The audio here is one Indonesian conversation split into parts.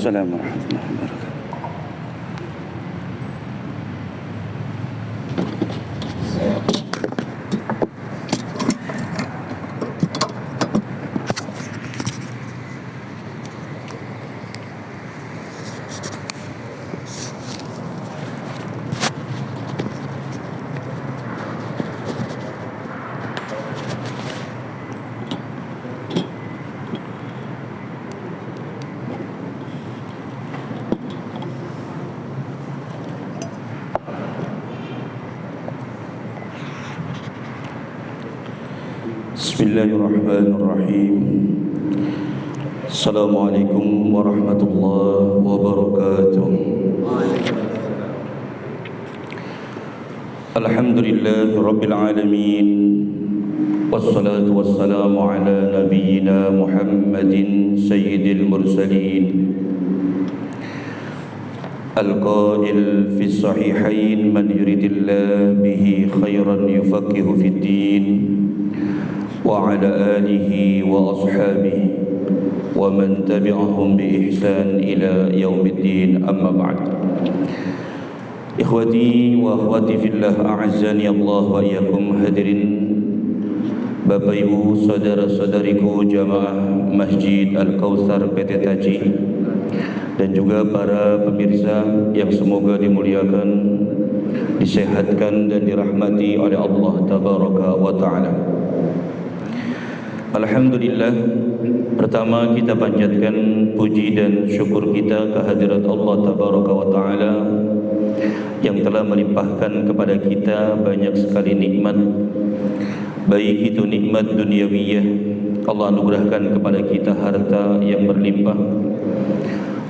Assalamualaikum warahmatullahi wabarakatuh. Bismillahirrahmanirrahim. Assalamualaikum warahmatullahi wabarakatuh. Alhamdulillahi rabbil alamin. Wassalatu wassalamu ala nabiyyina Muhammadin sayyidil mursalin. Al-qail fi sahihain man yuridillahu bihi khairan yufaqihu fid din. وعلى آله وأصحابه ومن تبعهم بإحسان إلى يوم الدين أما بعد. Ikhwati wa akhwati fillah a'azzani Allah wa iyyakum. Hadirin Bapak Ibu, saudara-saudariku jamaah Masjid Al-Kautsar PT Taji, dan juga para pemirsa yang semoga dimuliakan, disehatkan dan dirahmati oleh Allah Tabaraka wa Ta'ala. Alhamdulillah, pertama kita panjatkan puji dan syukur kita kehadirat Allah Tabaraka wa Ta'ala yang telah melimpahkan kepada kita banyak sekali nikmat, baik itu nikmat duniawiyah. Allah anugerahkan kepada kita harta yang berlimpah,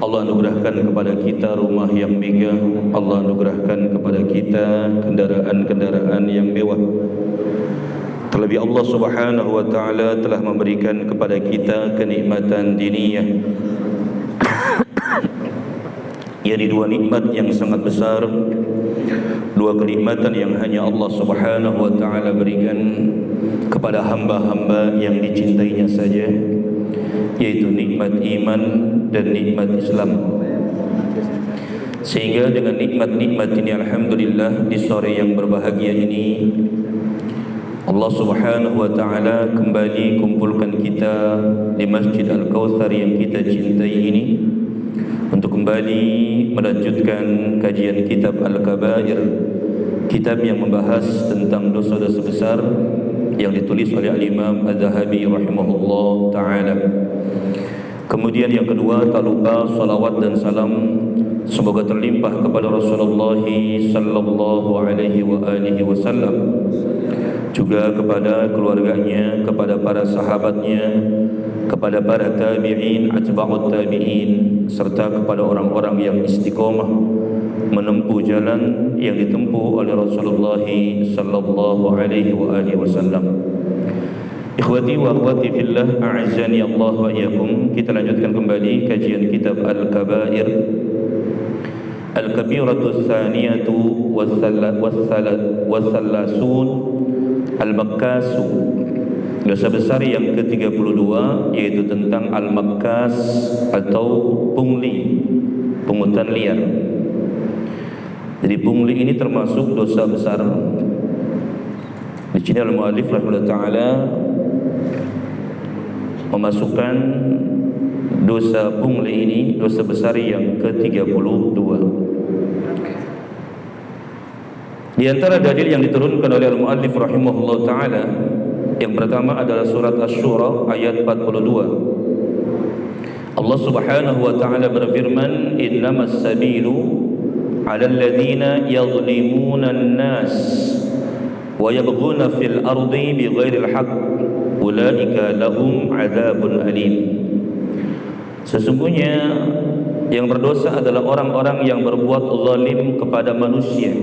Allah anugerahkan kepada kita rumah yang megah, Allah anugerahkan kepada kita kendaraan-kendaraan yang mewah. Terlebih Allah Subhanahu wa Ta'ala telah memberikan kepada kita kenikmatan diniyah, yakni dua nikmat yang sangat besar, dua kenikmatan yang hanya Allah Subhanahu wa Ta'ala berikan kepada hamba-hamba yang dicintainya saja, yaitu nikmat iman dan nikmat Islam. Sehingga dengan nikmat-nikmat ini, alhamdulillah, di sore yang berbahagia ini Allah Subhanahu wa Ta'ala kembali kumpulkan kita di Masjid Al-Kautsar yang kita cintai ini untuk kembali melanjutkan kajian kitab Al-Kabair, kitab yang membahas tentang dosa-dosa besar yang ditulis oleh Al-Imam Az-Zahabi rahimahullah ta'ala. Kemudian yang kedua, tak lupa salawat dan salam semoga terlimpah kepada Rasulullah sallallahu alaihi wa alihi wasallam, juga kepada keluarganya, kepada para sahabatnya, kepada para tabi'in, atba'ut tabi'in, serta kepada orang-orang yang istiqomah menempuh jalan yang ditempuh oleh Rasulullah sallallahu alaihi wa alihi wasallam. Ikhwati wa akhwati fillah, a'azzani Allah wa iyyakum. Kita lanjutkan kembali kajian kitab Al-Kabair, Al-Kabiratu Tsaniyatu Wassalasun Al-Makkasu, dosa besar yang ke-32, yaitu tentang Al-Makkas atau pungli, pungutan liar. Jadi pungli ini termasuk dosa besar. Di sini al-muallif rahimahullah ta'ala memasukkan dosa pungli ini, dosa besar yang ke-32. Di antara dalil yang diturunkan oleh al-muallif rahimahullah ta'ala, yang pertama adalah surat Asy-Syura ayat 42. Allah Subhanahu wa ta'ala berfirman, innamas sabilu 'alal ladzina yadhlimuna an-nas wa yabghuna fil ardi bighairil haqq ulaika lahum 'adzabun alim. Sesungguhnya yang berdosa adalah orang-orang yang berbuat zalim kepada manusia.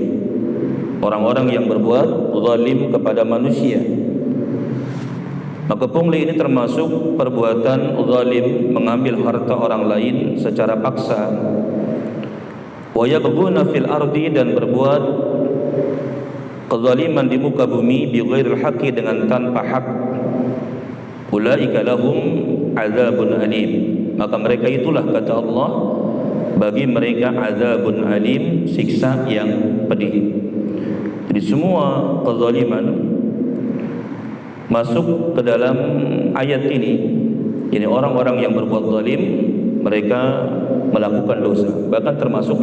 Orang-orang yang berbuat zalim kepada manusia. Maka pungli ini termasuk perbuatan zalim, mengambil harta orang lain secara paksa. Wa yabghuna fil ardi, dan berbuat kezaliman di muka bumi bighairil haqqi, dengan tanpa hak. Ulaika lahum adzabun alim. maka mereka itulah, kata Allah, bagi mereka azabun alim, siksa yang pedih. Jadi semua kezaliman masuk ke dalam ayat ini. Ini orang-orang yang berbuat zalim, mereka melakukan dosa, bahkan termasuk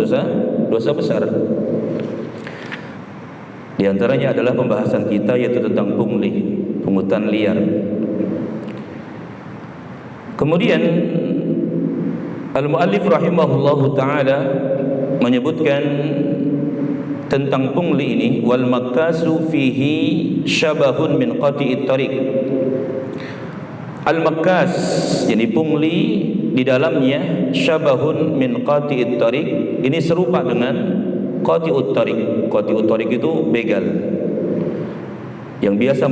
dosa besar. Di antaranya adalah pembahasan kita, yaitu tentang pungli, pungutan liar. Kemudian al-muallif rahimahullahu taala menyebutkan tentang pungli ini, wal makkasu fihi syabahun min qati'it tariq. Al-makkas, yani pungli, di dalamnya syabahun min qati'it tariq, ini serupa dengan qati'ut tariq. Qati'ut tariq itu begal yang biasa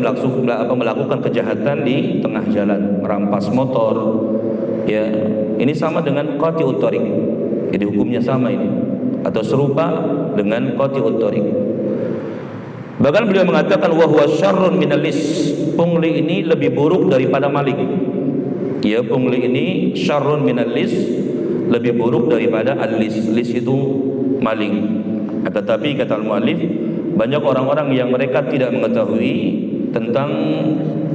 melakukan kejahatan di tengah jalan, merampas motor, ya. Ini sama dengan qati'ut tariq. Jadi hukumnya sama ini, atau serupa dengan qati'ut tariq. Bahkan beliau mengatakan wa huwa syarrun minal lis. Pungli ini lebih buruk daripada maling. Ya, pungli ini syarrun minal lis, lebih buruk daripada al-lis. Lis itu maling. Tetapi kata al-muallif, banyak orang-orang yang mereka tidak mengetahui tentang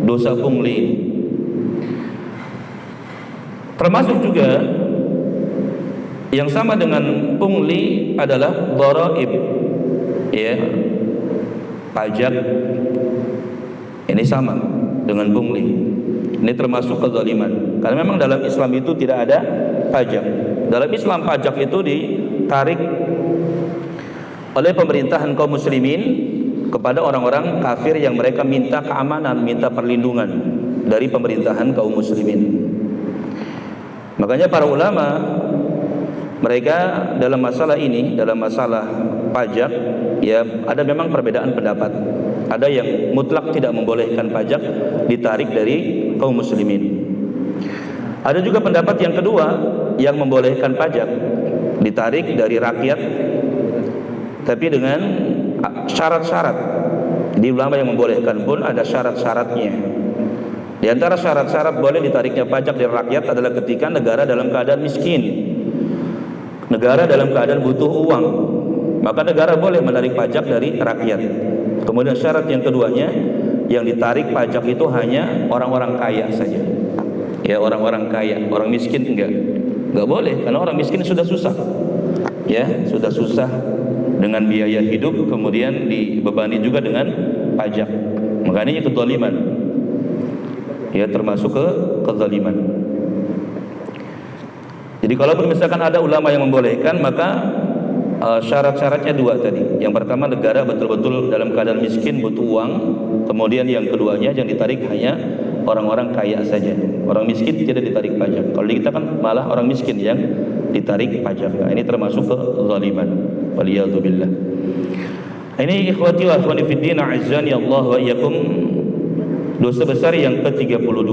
dosa pungli. Termasuk juga yang sama dengan pungli adalah dharaib, ya, pajak. Ini sama dengan pungli. Ini termasuk kezaliman. Karena memang dalam Islam itu tidak ada pajak. Dalam Islam pajak itu ditarik oleh pemerintahan kaum muslimin kepada orang-orang kafir yang mereka minta keamanan, minta perlindungan dari pemerintahan kaum muslimin. Makanya para ulama, mereka dalam masalah ini, dalam masalah pajak, ya, ada memang perbedaan pendapat. Ada yang mutlak tidak membolehkan pajak ditarik dari kaum muslimin. Ada juga pendapat yang kedua yang membolehkan pajak ditarik dari rakyat, tapi dengan syarat-syarat. Di ulama yang membolehkan pun ada syarat-syaratnya. Di antara syarat-syarat boleh ditariknya pajak dari rakyat adalah ketika negara dalam keadaan miskin, negara dalam keadaan butuh uang, maka negara boleh menarik pajak dari rakyat. Kemudian syarat yang keduanya, yang ditarik pajak itu hanya orang-orang kaya saja. Ya, orang-orang kaya, orang miskin enggak boleh, karena orang miskin sudah susah. Ya, sudah susah dengan biaya hidup, kemudian dibebani juga dengan pajak. Makanya ini kezaliman. Ya, termasuk kezaliman. Jadi kalau misalkan ada ulama yang membolehkan, maka syarat-syaratnya dua tadi. Yang pertama, negara betul-betul dalam keadaan miskin, butuh uang. Kemudian yang keduanya, yang ditarik hanya orang-orang kaya saja. Orang miskin tidak ditarik pajak. Kalau di kita kan malah orang miskin yang ditarik pajak. Nah, ini termasuk kezaliman. Waliyadzubillah. Ini ikhwati wa akhwani fid din, a'azzani Allah wa iyyakum, dosa besar yang ke-32.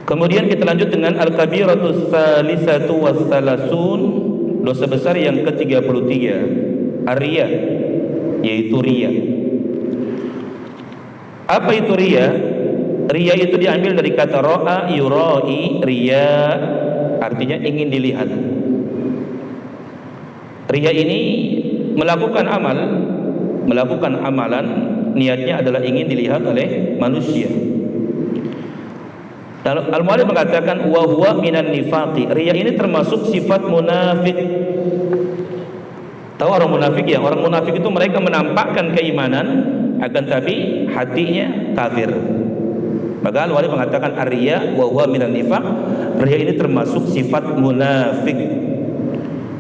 Kemudian kita lanjut dengan al-kabiratus salisatu wassalasun, dosa besar yang ke-33, ar-riya, yaitu riya. Apa itu riya? Riya itu diambil dari kata ra'a yurai, riya artinya ingin dilihat. Riya ini melakukan amalan, niatnya adalah ingin dilihat oleh manusia. Al-Mu'allif mengatakan wa huwa minan nifaqi. Riya ini termasuk sifat munafik. Tahu orang munafik ya? Orang munafik itu mereka menampakkan keimanan, akan tapi hatinya kafir. Maka Al-Mu'allif mengatakan ar-riya wa huwa minan nifaq. Riya ini termasuk sifat munafik.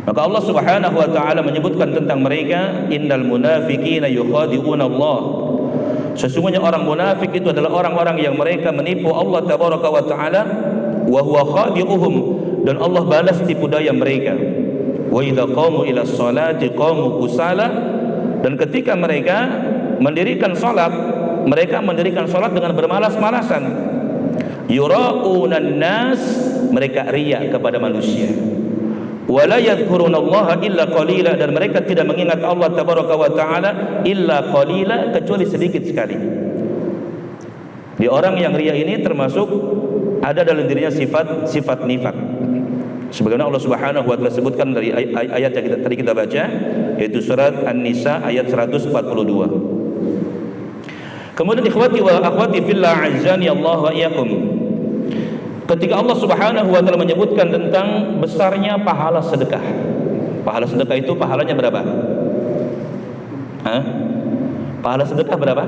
Maka Allah Subhanahu wa taala menyebutkan tentang mereka, innal munafiqina yukhadi'una Allah. Sesungguhnya orang munafik itu adalah orang-orang yang mereka menipu Allah tabaraka wa taala, wa huwa khadi'uhum, dan Allah balas tipu daya mereka. Wa idza qamu ila sholati qamu kusala, dan ketika mereka mendirikan salat, mereka mendirikan salat dengan bermalas-malasan. Yura'unan nas, mereka riya kepada manusia. Wala yadhkurunallaha illa qalila, dan mereka tidak mengingat Allah tabaraka wa taala illa qalila, kecuali sedikit sekali. Di orang yang riya ini termasuk ada dalam dirinya sifat nifak. Sebagaimana Allah Subhanahu wa taala sebutkan dari ayat yang tadi kita baca, yaitu surat An-Nisa ayat 142. Kemudian ikhwati wa akhwati fillah azzani Allah wa iyyakum. Ketika Allah Subhanahu wa taala menyebutkan tentang besarnya pahala sedekah. Pahala sedekah itu pahalanya berapa? Pahala sedekah berapa?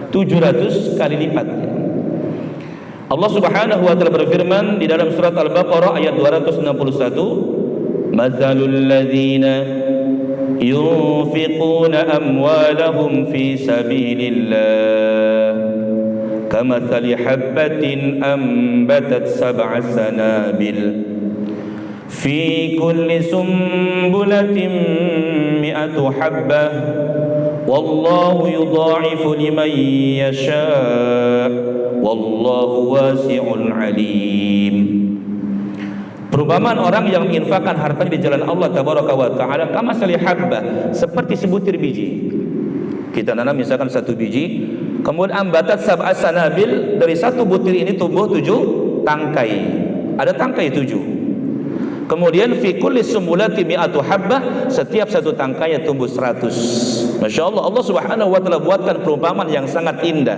700 kali lipat. Allah Subhanahu wa taala berfirman di dalam surat Al-Baqarah ayat 261, "Matsalul ladzina yunfiquna amwalahum fi sabilillah kamatsali habbatin ambatat sab'a sanabil fi kulli sumbulatin mi'atu habbah wallahu yudha'ifu liman yasha' wallahu wasi'un alim." Perumpamaan orang yang menginfakkan harta di jalan Allah tabaraka wa taala kamatsali habbah, seperti sebutir biji. Kita nanam misalkan satu biji, kemudian ambatat sab'a sanabil, dari satu butir ini tumbuh 7 tangkai. Ada tangkai 7. Kemudian fi kulli sumbulati mi'atu habbah, setiap satu tangkainya tumbuh 100. Masya Allah, Allah Subhanahu wa taala buatkan perumpamaan yang sangat indah.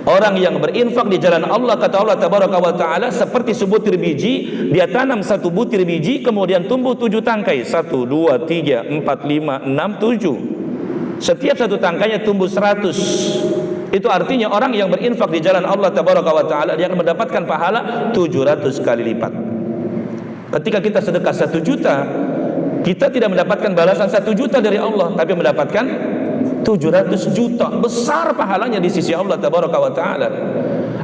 Orang yang berinfak di jalan Allah, kata Allah tabaraka wa taala, seperti sebutir biji. Dia tanam satu butir biji, kemudian tumbuh 7 tangkai. 1, 2, 3, 4, 5, 6, 7. Setiap satu tangkainya tumbuh 100. Itu artinya orang yang berinfak di jalan Allah tabaraka wa taala, dia akan mendapatkan pahala 700 kali lipat. Ketika kita sedekah 1 juta, kita tidak mendapatkan balasan 1 juta dari Allah, tapi mendapatkan 700 juta. Besar pahalanya di sisi Allah tabaraka wa taala.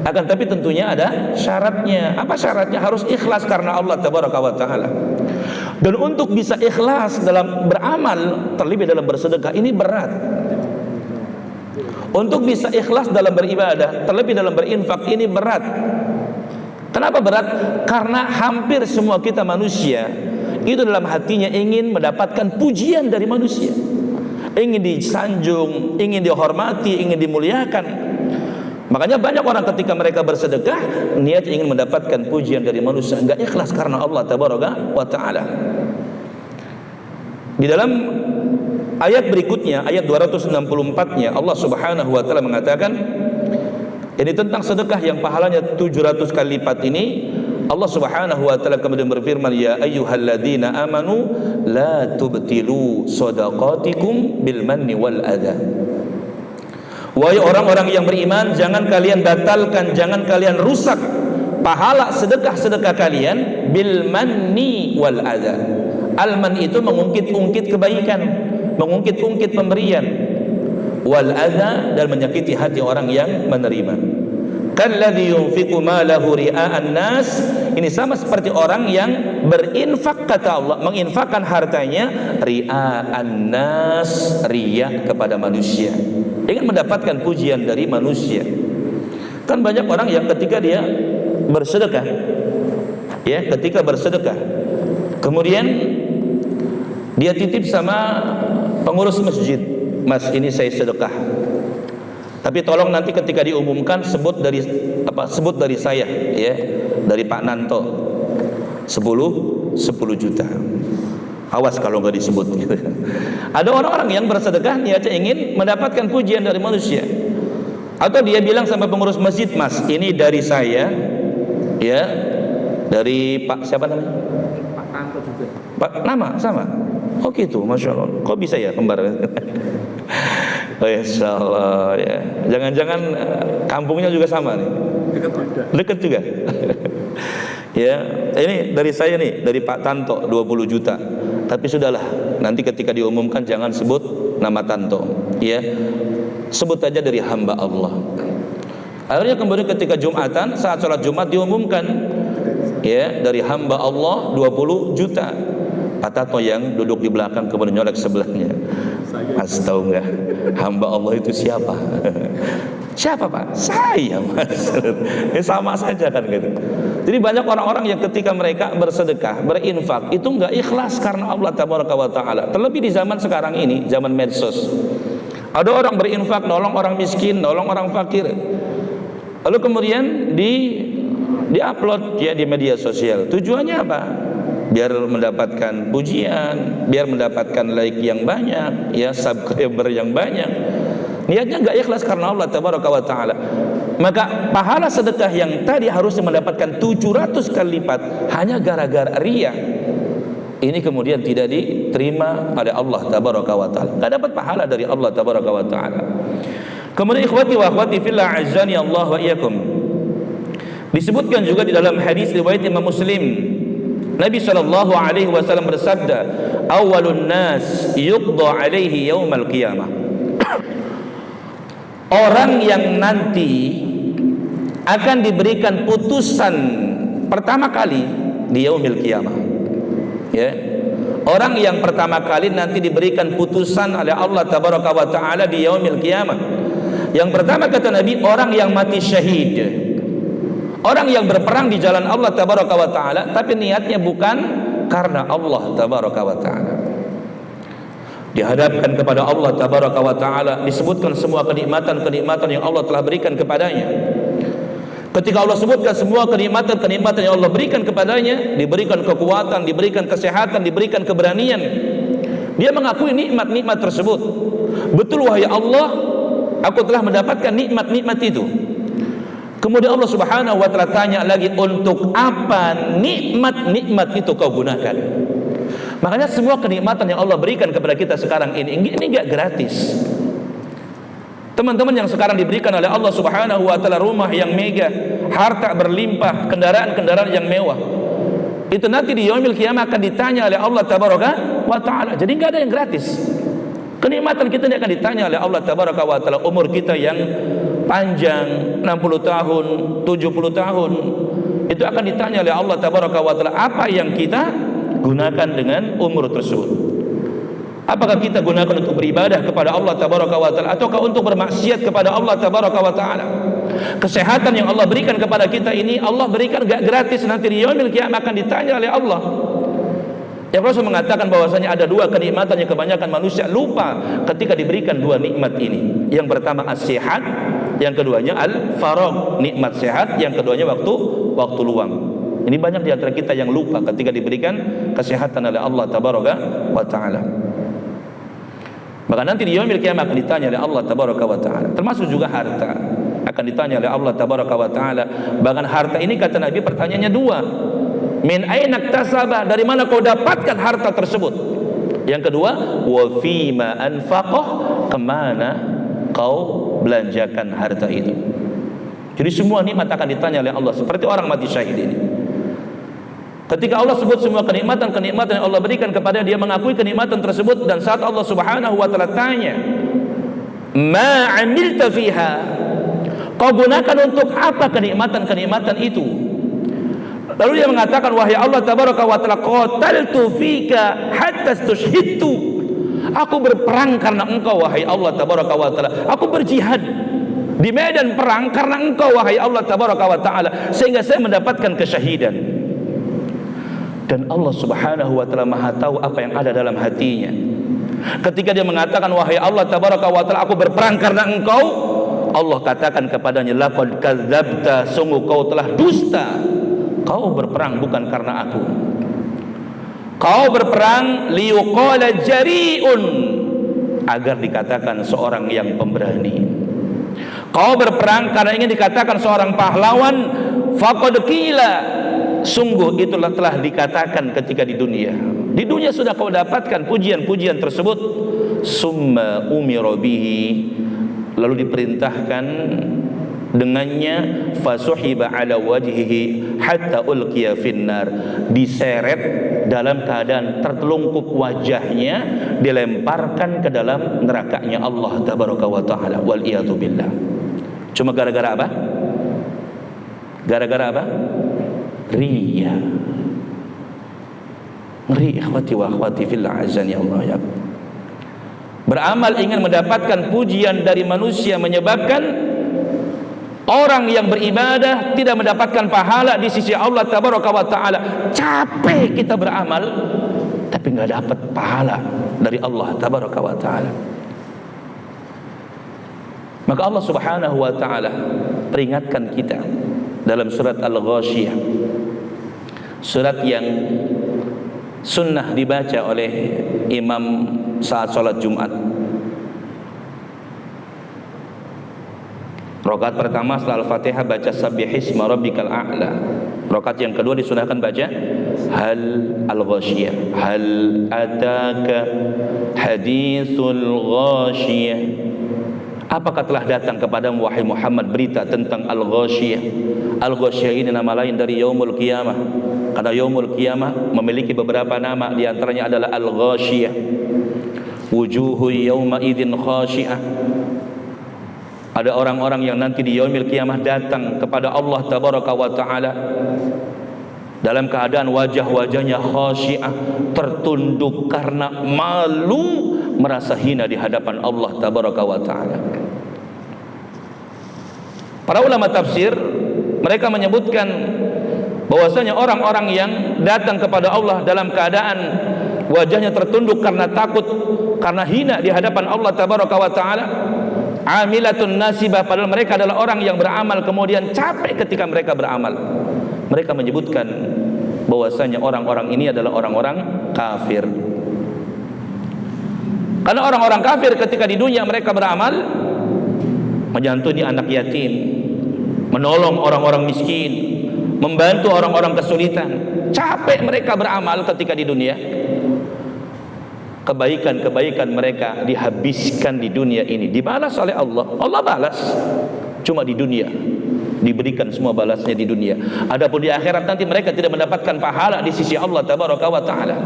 Akan tapi tentunya ada syaratnya. Apa syaratnya? Harus ikhlas karena Allah tabaraka wa taala. Dan untuk bisa ikhlas dalam beramal, terlebih dalam bersedekah, ini berat. Untuk bisa ikhlas dalam beribadah, terlebih dalam berinfak, ini berat. Kenapa berat? Karena hampir semua kita manusia itu dalam hatinya ingin mendapatkan pujian dari manusia, ingin disanjung, ingin dihormati, ingin dimuliakan. Makanya banyak orang ketika mereka bersedekah, niat ingin mendapatkan pujian dari manusia, enggak ikhlas karena Allah tabaraka wa taala. Di dalam ayat berikutnya, ayat 264-nya, Allah Subhanahu wa taala mengatakan, ini tentang sedekah yang pahalanya 700 kali lipat ini. Allah Subhanahu wa taala kemudian berfirman, "Ya ayyuhalladzina amanu la tubtilu shadaqatikum bil manni wal adha." Wahai orang-orang yang beriman, jangan kalian batalkan, jangan kalian rusak pahala sedekah-sedekah kalian bil manni wal adha. Al-man itu mengungkit-ungkit kebaikan, mengungkit-ungkit pemberian. Wal adha, dan menyakiti hati orang yang menerima. Kalladzi yunfiqu malahu ria'an nas, ini sama seperti orang yang berinfak, kata Allah, menginfakkan hartanya ria'an nas, riya kepada manusia, ingin mendapatkan pujian dari manusia. Kan banyak orang yang ketika dia bersedekah, ya, ketika bersedekah, kemudian dia titip sama pengurus masjid, "Mas, ini saya sedekah, tapi tolong nanti ketika diumumkan sebut dari saya, ya, dari Pak Nanto, 10 juta. Awas kalau nggak disebut." Gitu. Ada orang-orang yang bersedekah niatnya ingin mendapatkan pujian dari manusia. Atau dia bilang sama pengurus masjid, "Mas, ini dari saya, ya, dari Pak siapa namanya? Pak Nanto juga. Pak nama sama. Oh gitu, masya Allah. Kok bisa ya kembar?" Oh, insya Allah, ya. Jangan-jangan kampungnya juga sama nih. Dekat juga. Ya, ini dari saya nih, dari Pak Tanto 20 juta. Tapi sudahlah, nanti ketika diumumkan jangan sebut nama Tanto, ya. Sebut aja dari hamba Allah. Akhirnya kemudian ketika Jumatan, saat sholat Jumat diumumkan, ya, dari hamba Allah 20 juta. Pak Tanto yang duduk di belakang kemudian nyolek sebelahnya. Mas, tahu nggak hamba Allah itu siapa? Siapa, Pak? Saya, Mas. Sama saja kan gitu. Jadi banyak orang-orang yang ketika mereka bersedekah, berinfak, itu nggak ikhlas karena Allah tabaraka wa taala. Terlebih di zaman sekarang ini, zaman medsos. Ada orang berinfak, nolong orang miskin, nolong orang fakir. Lalu kemudian di-upload ya di media sosial. Tujuannya apa? Biar mendapatkan pujian, biar mendapatkan like yang banyak, ya subscriber yang banyak. Niatnya enggak ikhlas karena Allah tabaraka wa taala. Maka pahala sedekah yang tadi harusnya mendapatkan 700 kali lipat hanya gara-gara riya. Ini kemudian tidak diterima oleh Allah tabaraka wa taala. Enggak dapat pahala dari Allah tabaraka wa taala. Kemudian ikhwati wa akhwati fillah azani Allah wa iyyakum. Disebutkan juga di dalam hadis riwayat Imam Muslim, Nabi sallallahu alaihi wasallam bersabda, "Awwalun nas yuqda alaihi yaumal qiyamah." Orang yang nanti akan diberikan putusan pertama kali di yaumil qiyamah. Ya. Orang yang pertama kali nanti diberikan putusan oleh Allah tabaraka wa taala di yaumil qiyamah. Yang pertama kata Nabi, orang yang mati syahid. Orang yang berperang di jalan Allah tabaraka wa taala tapi niatnya bukan karena Allah tabaraka wa taala. Dihadapkan kepada Allah tabaraka wa taala, disebutkan semua kenikmatan-kenikmatan yang Allah telah berikan kepadanya. Ketika Allah sebutkan semua kenikmatan-kenikmatan yang Allah berikan kepadanya, diberikan kekuatan, diberikan kesehatan, diberikan keberanian, dia mengakui nikmat-nikmat tersebut. Betul wahai Allah, aku telah mendapatkan nikmat-nikmat itu. Kemudian Allah Subhanahu wa taala tanya lagi, untuk apa nikmat-nikmat itu kau gunakan? Makanya semua kenikmatan yang Allah berikan kepada kita sekarang ini enggak gratis. Teman-teman yang sekarang diberikan oleh Allah Subhanahu wa taala rumah yang mega, harta berlimpah, kendaraan-kendaraan yang mewah, itu nanti di yaumil qiyamah akan ditanya oleh Allah tabaraka wa taala. Jadi enggak ada yang gratis. Kenikmatan kita ini akan ditanya oleh Allah tabaraka wa taala. Umur kita yang panjang 60 tahun, 70 tahun, itu akan ditanya oleh Allah tabaraka wa taala, apa yang kita gunakan dengan umur tersebut. Apakah kita gunakan untuk beribadah kepada Allah tabaraka wa taala ataukah untuk bermaksiat kepada Allah tabaraka wa taala? Kesehatan yang Allah berikan kepada kita ini Allah berikan enggak gratis, nanti di yaumil qiyamah akan ditanya oleh Allah. Yang Rasul mengatakan bahwasanya ada dua kenikmatan yang kebanyakan manusia lupa ketika diberikan dua nikmat ini. Yang pertama as-sihat, yang keduanya al-faragh, nikmat sehat, yang keduanya waktu luang. Ini banyak di antara kita yang lupa ketika diberikan kesehatan oleh Allah tabaraka wa taala. Maka nanti di yaumil qiyamah akan ditanya oleh Allah tabaraka wa taala. Termasuk juga harta akan ditanya oleh Allah tabaraka wa taala. Bahkan harta ini kata Nabi pertanyaannya dua. Min aina iktasaba, dari mana kau dapatkan harta tersebut? Yang kedua, wa fima anfaqah, kemana kau belanjakan harta itu? Jadi semua nikmat akan ditanya oleh Allah, seperti orang mati syahid ini. Ketika Allah sebut semua kenikmatan-kenikmatan yang Allah berikan kepada dia, mengakui kenikmatan tersebut, dan saat Allah Subhanahu wa taala tanya, "Ma 'amilta fiha?" Kau gunakan untuk apa kenikmatan-kenikmatan itu? Lalu dia mengatakan, "Wahai Allah tabaraka wa taala, qataltu fika hatta stushhidtu." Aku berperang karena engkau wahai Allah tabaraka wa taala. Aku berjihad di medan perang karena engkau wahai Allah tabaraka wa taala, sehingga saya mendapatkan kesyahidan. Dan Allah Subhanahu wa taala Maha tahu apa yang ada dalam hatinya. Ketika dia mengatakan, "Wahai Allah tabaraka wa taala, aku berperang karena engkau," Allah katakan kepadanya, "Laqad kadzdzabta, sungguh kau telah dusta. Kau berperang bukan karena aku. Kau berperang liyuqala jari'un, agar dikatakan seorang yang pemberani. Kau berperang karena ingin dikatakan seorang pahlawan. Faqad qila, sungguh itulah telah dikatakan ketika di dunia. Di dunia sudah kau dapatkan pujian-pujian tersebut. Summa umira bihi, lalu diperintahkan dengannya, fasuhiba ala wajhihi hatta ulqiya finnar, diseret dalam keadaan tertelungkup wajahnya, dilemparkan ke dalam nerakanya Allah tabaraka wa taala, wal iyadu billah. Cuma gara-gara apa? Gara-gara apa? Riya. Ngeri ikhwati wa akhwati fillah azani Allah ya. Beramal ingin mendapatkan pujian dari manusia menyebabkan orang yang beribadah tidak mendapatkan pahala di sisi Allah tabaraka wa taala. Capek kita beramal tapi enggak dapat pahala dari Allah tabaraka wa taala. Maka Allah Subhanahu wa taala peringatkan kita dalam surat Al-Ghasyiyah, surat yang sunnah dibaca oleh imam saat sholat Jumat. Rakaat pertama setelah Al-Fatihah baca Sabbihisma rabbikal a'la. Rakaat yang kedua disunahkan baca Hal Al-Ghasyiyah, hal ataka haditsul ghasyiyah. Apakah telah datang kepadamu wahai Muhammad berita tentang Al-Ghasyiyah? Al-Ghasyiyah ini nama lain dari Yaumul Qiyamah. Karena Yaumul Qiyamah memiliki beberapa nama, di antaranya adalah Al-Ghasyiyah. Wujuhu yawma idzin khashi'ah. Ada orang-orang yang nanti di Yaumul Qiyamah datang kepada Allah Tabaraka wa Ta'ala dalam keadaan wajah-wajahnya khashi'ah, tertunduk karena malu, merasa hina di hadapan Allah Tabaraka wa Ta'ala. Para ulama tafsir mereka menyebutkan bahwasanya orang-orang yang datang kepada Allah dalam keadaan wajahnya tertunduk karena takut, karena hina di hadapan Allah Tabaraka wa Ta'ala, amilatun nasibah, padahal mereka adalah orang yang beramal kemudian capek ketika mereka beramal. Mereka menyebutkan bahwasanya orang-orang ini adalah orang-orang kafir. Karena orang-orang kafir ketika di dunia mereka beramal, menyantuni anak yatim, menolong orang-orang miskin, membantu orang-orang kesulitan. Capek mereka beramal ketika di dunia. Kebaikan-kebaikan mereka dihabiskan di dunia ini, dibalas oleh Allah. Allah balas cuma di dunia, diberikan semua balasnya di dunia. Adapun di akhirat nanti mereka tidak mendapatkan pahala di sisi Allah Tabaraka wa Ta'ala.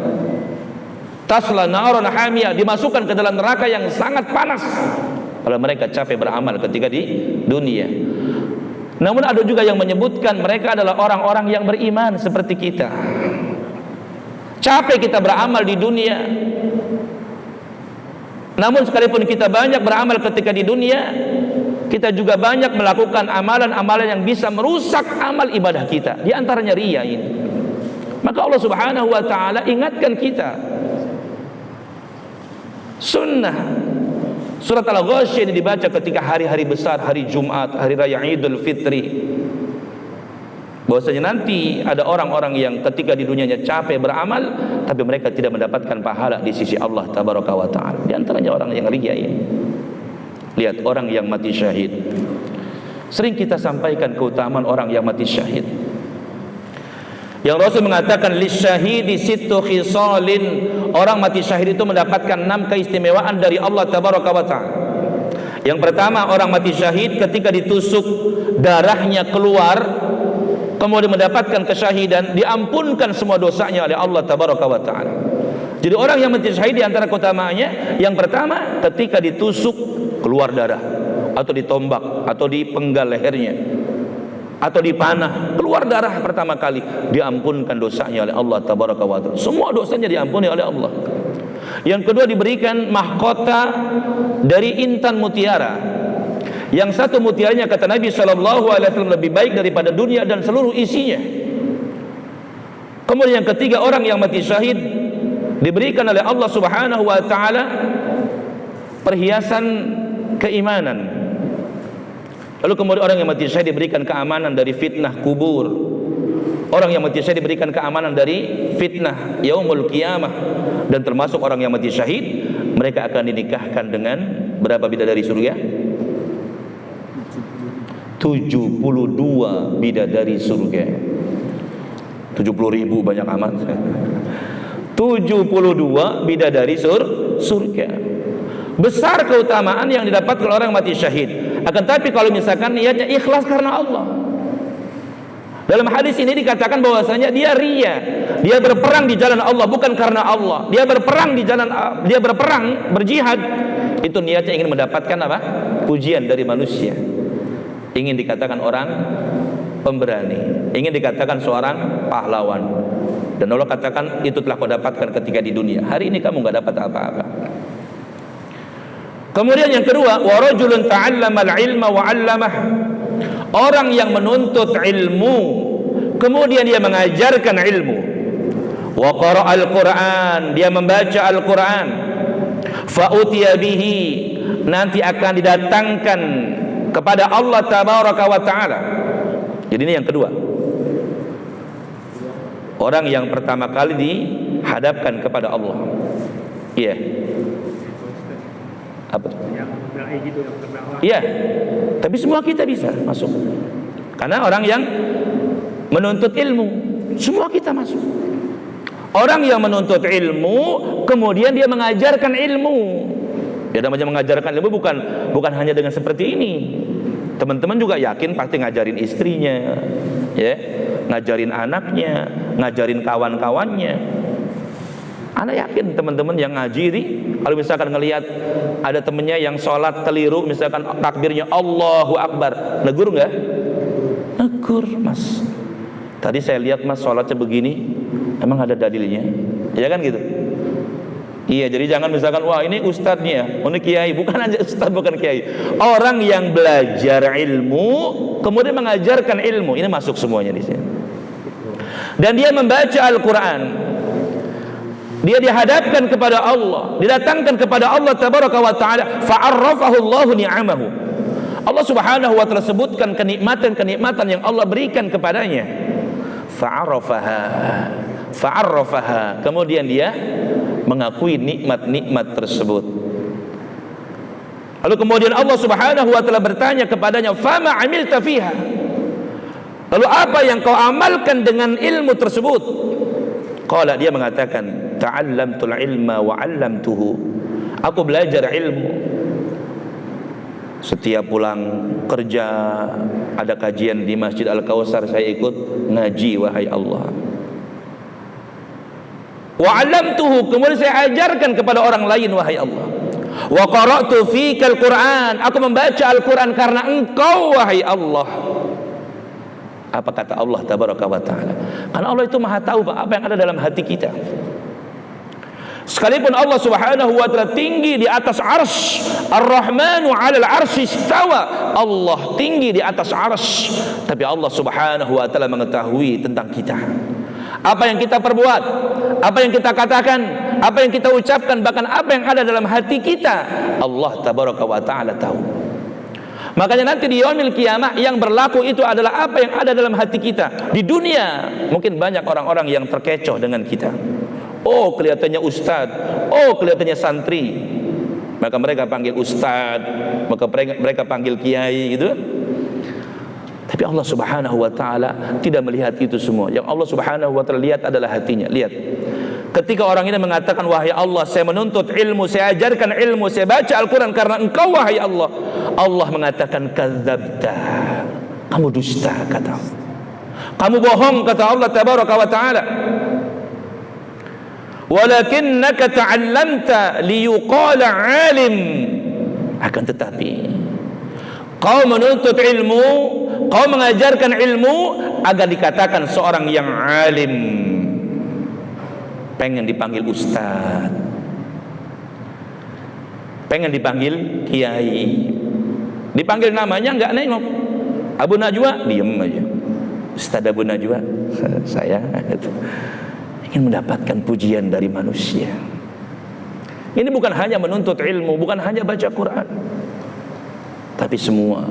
Tasla naran hamiyah, dimasukkan ke dalam neraka yang sangat panas kalau mereka capek beramal ketika di dunia. Namun ada juga yang menyebutkan mereka adalah orang-orang yang beriman seperti kita. Capek kita beramal di dunia, namun sekalipun kita banyak beramal ketika di dunia, kita juga banyak melakukan amalan-amalan yang bisa merusak amal ibadah kita. Di antaranya riya ini. Maka Allah Subhanahu wa Ta'ala ingatkan kita. Sunnah surat Al-Ghasyiyah ini dibaca ketika hari-hari besar, hari Jumat, hari raya Idul Fitri. Bahwasanya nanti ada orang-orang yang ketika di dunianya capek beramal, tapi mereka tidak mendapatkan pahala di sisi Allah Tabaraka wa Ta'ala. Di antaranya orang yang riya ini. Lihat orang yang mati syahid. Sering kita sampaikan keutamaan orang yang mati syahid. Yang Rasul mengatakan lisyahidi sittu khisalin, orang mati syahid itu mendapatkan 6 keistimewaan dari Allah Tabaraka wa Ta'ala. Yang pertama, orang mati syahid ketika ditusuk darahnya keluar, kemudian mendapatkan kesyahidan, diampunkan semua dosanya oleh Allah Tabaraka wa Ta'ala. Jadi orang yang mati syahid di antara keutamaannya, yang pertama ketika ditusuk keluar darah, atau ditombak, atau dipenggal lehernya, atau dipanah, keluar darah pertama kali, diampunkan dosanya oleh Allah Tabaraka wa Ta'ala. Semua dosanya diampuni oleh Allah. Yang kedua, diberikan mahkota dari intan mutiara. Yang satu mutiaranya kata Nabi SAW lebih baik daripada dunia dan seluruh isinya. Kemudian yang ketiga, orang yang mati syahid diberikan oleh Allah Subhanahu wa Ta'ala perhiasan keimanan. Lalu kemudian orang yang mati syahid diberikan keamanan dari fitnah kubur. Orang yang mati syahid diberikan keamanan dari fitnah Yaumul Qiyamah. Dan termasuk orang yang mati syahid, mereka akan dinikahkan dengan berapa bidadari surga? 72 bidadari surga. 70.000 banyak amat. 72 bidadari surga. Besar keutamaan yang didapatkan oleh orang mati syahid. Akan tapi kalau misalkan niatnya ikhlas karena Allah. Dalam hadis ini dikatakan bahwasanya dia riya, dia berperang di jalan Allah bukan karena Allah. Dia berperang di jalan, dia berperang, berjihad, itu niatnya ingin mendapatkan apa? Pujian dari manusia. Ingin dikatakan orang pemberani, ingin dikatakan seorang pahlawan. Dan Allah katakan itu telah kau dapatkan ketika di dunia. Hari ini kamu enggak dapat apa-apa. Kemudian yang kedua, wa rajulun ta'allama al-ilma wa 'allamah. Orang yang menuntut ilmu kemudian dia mengajarkan ilmu. Wa qara'a al-Qur'an, dia membaca Al-Qur'an. Fa utiya bihi, nanti akan didatangkan kepada Allah tabaraka wa taala. Jadi ini yang kedua. Orang yang pertama kali dihadapkan kepada Allah. Iya. Apa? Yang dai gitu, yang berdakwah. Iya. Tapi semua kita bisa masuk. Karena orang yang menuntut ilmu, semua kita masuk. Orang yang menuntut ilmu, kemudian dia mengajarkan ilmu. Ya, namanya mengajarkan ilmu bukan hanya dengan seperti ini. Teman-teman juga yakin pasti ngajarin istrinya, ya, ngajarin anaknya, ngajarin kawan-kawannya. Anak yakin teman-teman yang ngaji ini, kalau misalkan ngelihat ada temennya yang sholat keliru, misalkan takbirnya Allahu Akbar, negur nggak? Negur, Mas. Tadi saya lihat Mas sholatnya begini, emang ada dalilnya? Ya kan gitu? Iya, jadi jangan misalkan, wah ini ustadznya, ini kiai, bukan aja ustadz, bukan kiai. Orang yang belajar ilmu, kemudian mengajarkan ilmu, ini masuk semuanya di sini. Dan dia membaca Al-Quran, dia dihadapkan kepada Allah, didatangkan kepada Allah tabaraka wa ta'ala, fa'arrafahu Allahu ni'amahu. Allah subhanahu wa ta'ala sebutkan kenikmatan-kenikmatan yang Allah berikan kepadanya. Fa'arrafaha, kemudian dia mengakui nikmat-nikmat tersebut. Lalu kemudian Allah subhanahu wa ta'ala bertanya kepadanya, fama amilta fiha, lalu apa yang kau amalkan dengan ilmu tersebut? Qala, dia mengatakan, ta'allamtul ilma wa 'allamtuhu, aku belajar ilmu. Setiap pulang kerja ada kajian di Masjid Al-Kautsar, saya ikut ngaji, wahai Allah. Wa 'allamtuhu, kemudian saya ajarkan kepada orang lain, wahai Allah. Wa qara'tu fikal Qur'an, aku membaca Al-Qur'an karena engkau, wahai Allah. Apa kata Allah tabaraka wa ta'ala? Karena Allah itu maha tahu apa yang ada dalam hati kita. Sekalipun Allah subhanahu wa ta'ala tinggi di atas arsy, Ar-Rahmanu 'alal arsy istawa, Allah tinggi di atas arsy, tapi Allah subhanahu wa ta'ala mengetahui tentang kita. Apa yang kita perbuat, apa yang kita katakan, apa yang kita ucapkan, bahkan apa yang ada dalam hati kita, Allah tabaraka wa ta'ala tahu. Makanya nanti di yaumil kiamah yang berlaku itu adalah apa yang ada dalam hati kita. Di dunia mungkin banyak orang-orang yang terkecoh dengan kita. Oh, kelihatannya ustad, oh kelihatannya santri, maka mereka panggil ustad, maka mereka panggil kiai gitu. Tapi Allah subhanahu wa ta'ala tidak melihat itu semua. Yang Allah subhanahu wa ta'ala lihat adalah hatinya. Lihat, ketika orang ini mengatakan, wahai Allah, saya menuntut ilmu, saya ajarkan ilmu, saya baca Al-Quran karena engkau, wahai Allah. Allah mengatakan, kadzabta, kamu dusta, kata Allah. Kamu bohong, kata Allah tabaraka wa ta'ala. Walakinnaka ta'allamta liyuqala alim, akan tetapi kau menuntut ilmu, kau mengajarkan ilmu agar dikatakan seorang yang alim. Pengen dipanggil ustaz, pengen dipanggil kiai, dipanggil namanya nggak nengok. Abu Najwa diem aja. Ustaz Abu Najwa, saya ingin mendapatkan pujian dari manusia. Ini bukan hanya menuntut ilmu, bukan hanya baca Quran, tapi semua.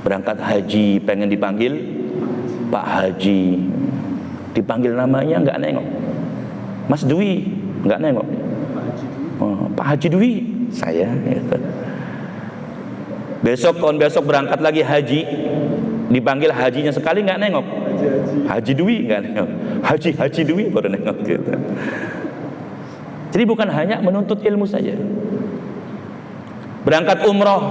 Berangkat haji pengen dipanggil Pak Haji, dipanggil namanya nggak nengok. Mas Dwi nggak nengok. Oh, Pak Haji Dwi, saya. Gitu. Besok tahun besok berangkat lagi haji, dipanggil hajinya sekali nggak nengok. Haji Dwi nggak nengok. Haji Dwi baru nengok gitu. Jadi bukan hanya menuntut ilmu saja. Berangkat umroh,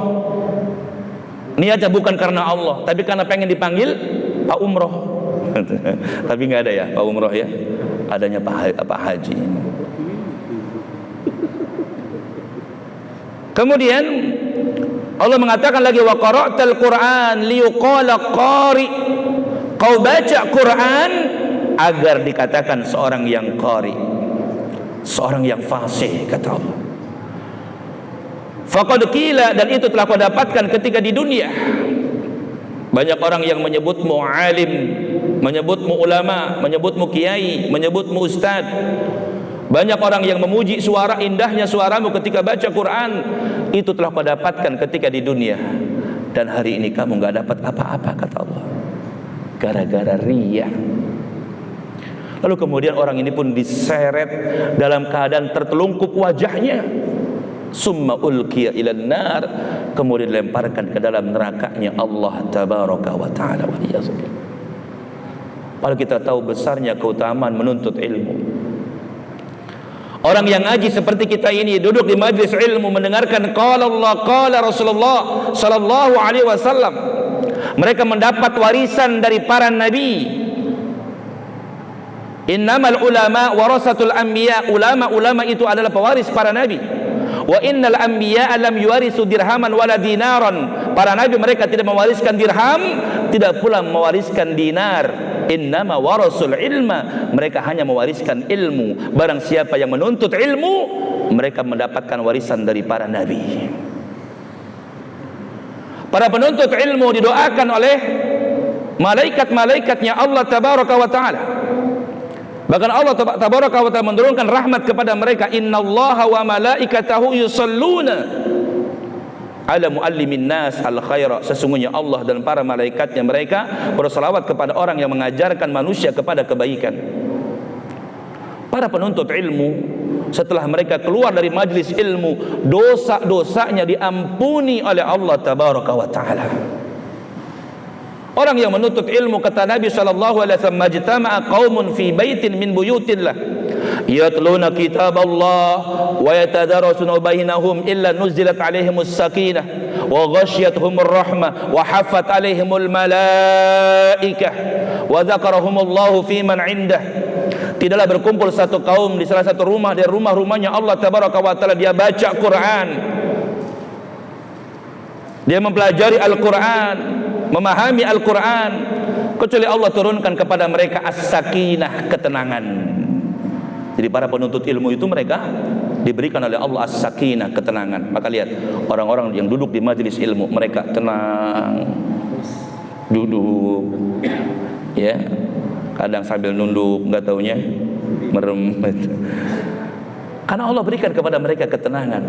niatnya bukan karena Allah, tapi karena pengen dipanggil Pak Umroh. Tapi nggak ada ya Pak Umroh ya, adanya Pak Haji. Kemudian Allah mengatakan lagi, wa qara'tal Qur'an liyuqala qari, kau baca Quran agar dikatakan seorang yang qari, seorang yang fasih, kata Allah. Faqad qila, dan itu telah kau dapatkan ketika di dunia. Banyak orang yang menyebutmu alim, menyebutmu ulama, menyebutmu kiai, menyebutmu ustad. Banyak orang yang memuji suara indahnya suaramu ketika baca Quran. Itu telah kau dapatkan ketika di dunia. dan hari ini kamu nggak dapat apa-apa, kata Allah, gara-gara riya. Lalu kemudian orang ini pun diseret dalam keadaan tertelungkup wajahnya, summa ulqiya ilan nar, kemudian dilemparkan ke dalam nerakanya Allah tabaraka wa taala. Kalau kita tahu besarnya keutamaan menuntut ilmu, orang yang ngaji seperti kita ini duduk di majlis ilmu mendengarkan qala Allah qala Rasulullah sallallahu alaihi wasallam, mereka mendapat warisan dari para nabi. Innamal ulama warasatul anbiya, ulama-ulama itu adalah pewaris para nabi. Wa innal anbiya lam yuwarisu dirhaman wala dinaran, para nabi mereka tidak mewariskan dirham, tidak pula mewariskan dinar. Innama warasul ilma, mereka hanya mewariskan ilmu. Barang siapa yang menuntut ilmu, mereka mendapatkan warisan dari para nabi. Para penuntut ilmu didoakan oleh malaikat-malaikatnya Allah tabaraka wa taala. Bahkan Allah tabaraka wa taala menurunkan rahmat kepada mereka. Innallaha wa malaikatahu yusalluna ala muallimin nas al khaira, sesungguhnya Allah dan para malaikatnya mereka berselawat kepada orang yang mengajarkan manusia kepada kebaikan. Para penuntut ilmu setelah mereka keluar dari majlis ilmu, dosa-dosanya diampuni oleh Allah tabaraka wa taala. Orang yang menuntut ilmu, kata Nabi sallallahu alaihi wasallam, majtama'a qaumun fi baitin min buyutillah yatluna kitab Allah wa yatadarasuna bainahum illa nuzilat alaihimus sakinah wa ghasyiyatuhumur rahmah wa haffat alaihimul malaikah wa dzakarahumullahu fi man indah. Tidaklah berkumpul satu kaum di salah satu rumah dari rumah-rumahnya Allah tabaraka wa taala, dia baca Quran, dia mempelajari Al-Quran, memahami Al-Quran, kecuali Allah turunkan kepada mereka as-sakinah, ketenangan. Jadi para penuntut ilmu itu mereka diberikan oleh Allah as-sakinah, ketenangan. Maka lihat orang-orang yang duduk di majelis ilmu, mereka tenang, duduk, ya, kadang sambil nunduk, nggak taunya merem. Karena Allah berikan kepada mereka ketenangan.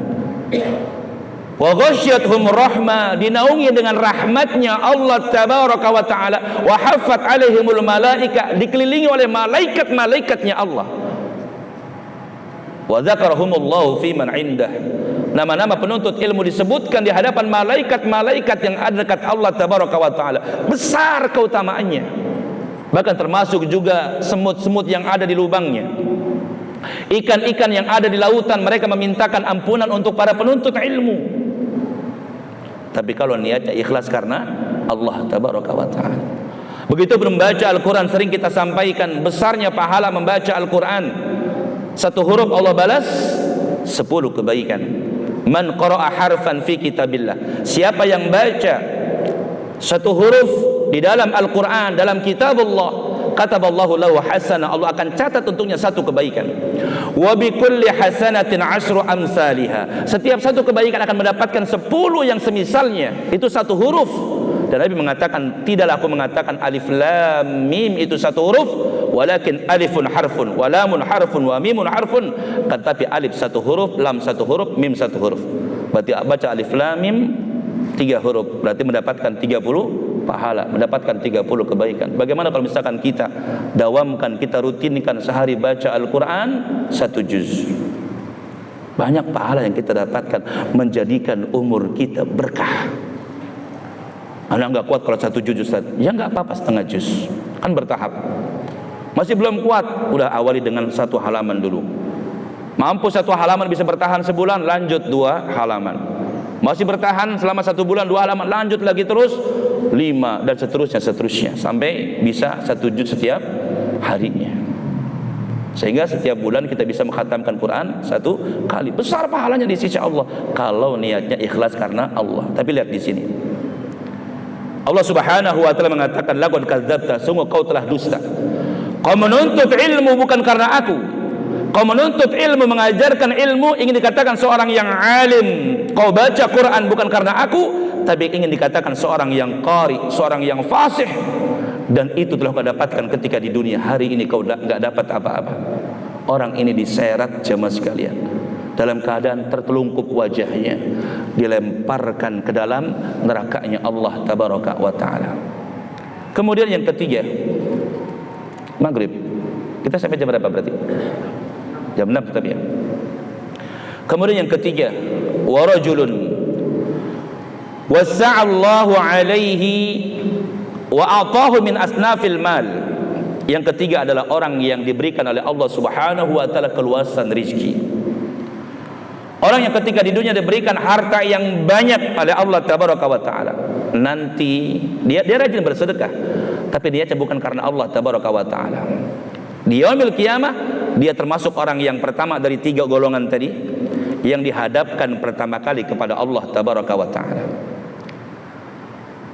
Wa ghasyiyatuhum rahmah, dinaungi dengan rahmatnya Allah tabaraka wa taala. Wa haffat alaihimul malaika, dikelilingi oleh malaikat-malaikatnya Allah. Wa dzakarahumullahu fi man indah, nama-nama penuntut ilmu disebutkan di hadapan malaikat-malaikat yang ada dekat Allah tabaraka wa taala. Besar keutamaannya. Bahkan termasuk juga semut-semut yang ada di lubangnya, ikan-ikan yang ada di lautan, mereka memintakan ampunan untuk para penuntut ilmu. Tapi kalau niatnya ikhlas karena Allah tabaraka wa ta'ala. Begitu membaca Al-Quran, sering kita sampaikan besarnya pahala membaca Al-Quran. Satu huruf Allah balas 10 kebaikan. Man qara'a harfan fi kitabillah, siapa yang baca satu huruf di dalam Al-Quran, dalam kitab Allah, kataballahu lahu hasanah, Allah akan catat untuknya satu kebaikan. Wa bi kulli hasanatin asyru amsalha, setiap satu kebaikan akan mendapatkan 10 yang semisalnya. Itu satu huruf. Dan Nabi mengatakan, tidaklah aku mengatakan alif lam mim itu satu huruf, walakin alifun harfun wa lamun harfun wa mimun harfun, tetapi alif satu huruf, lam satu huruf, mim satu huruf. Berarti baca alif lam mim 3 huruf, berarti mendapatkan 30 pahala, mendapatkan 30 kebaikan. Bagaimana kalau misalkan kita dawamkan, kita rutinkan sehari baca Al-Quran 1 juz? Banyak pahala yang kita dapatkan, menjadikan umur kita berkah. Anak nggak kuat kalau 1 juz, Ustaz. Ya nggak apa-apa, setengah juz, kan bertahap. Masih belum kuat, udah awali dengan 1 halaman dulu. Mampu 1 halaman bisa bertahan sebulan, lanjut 2 halaman. Masih bertahan selama 1 bulan 2 halaman, lanjut lagi terus 5 dan seterusnya sampai bisa 1 juz setiap harinya. Sehingga setiap bulan kita bisa mengkhatamkan Quran 1 kali. Besar pahalanya di sisi Allah kalau niatnya ikhlas karena Allah. Tapi lihat di sini, Allah Subhanahu wa taala mengatakan, laqad kadzdzabta, sungguh kau telah dusta. Kau menuntut ilmu bukan karena aku. Kau menuntut ilmu, mengajarkan ilmu, ingin dikatakan seorang yang alim. Kau baca Quran bukan karena aku, tapi ingin dikatakan seorang yang qari, seorang yang fasih. Dan itu telah kau dapatkan ketika di dunia. Hari ini kau enggak dapat apa-apa. Orang ini diseret jemaah sekalian. dalam keadaan tertelungkup wajahnya, dilemparkan ke dalam nerakanya Allah tabaraka wa taala. Kemudian yang ketiga, maghrib. Kita sampai jam berapa berarti? Jam 6 tapi ya. Kemudian yang ketiga, wa rajulun wasa'allahu alaihi wa atahu min asnafil mal. Yang ketiga adalah orang yang diberikan oleh Allah Subhanahu wa taala keluasan rezeki. Orang yang ketika di dunia diberikan harta yang banyak oleh Allah tabaraka wa taala, nanti dia rajin bersedekah, tapi dia bukan karena Allah tabaraka wa taala. Di yaumil qiyamah dia termasuk orang yang pertama dari 3 golongan tadi yang dihadapkan pertama kali kepada Allah tabaraka wa taala.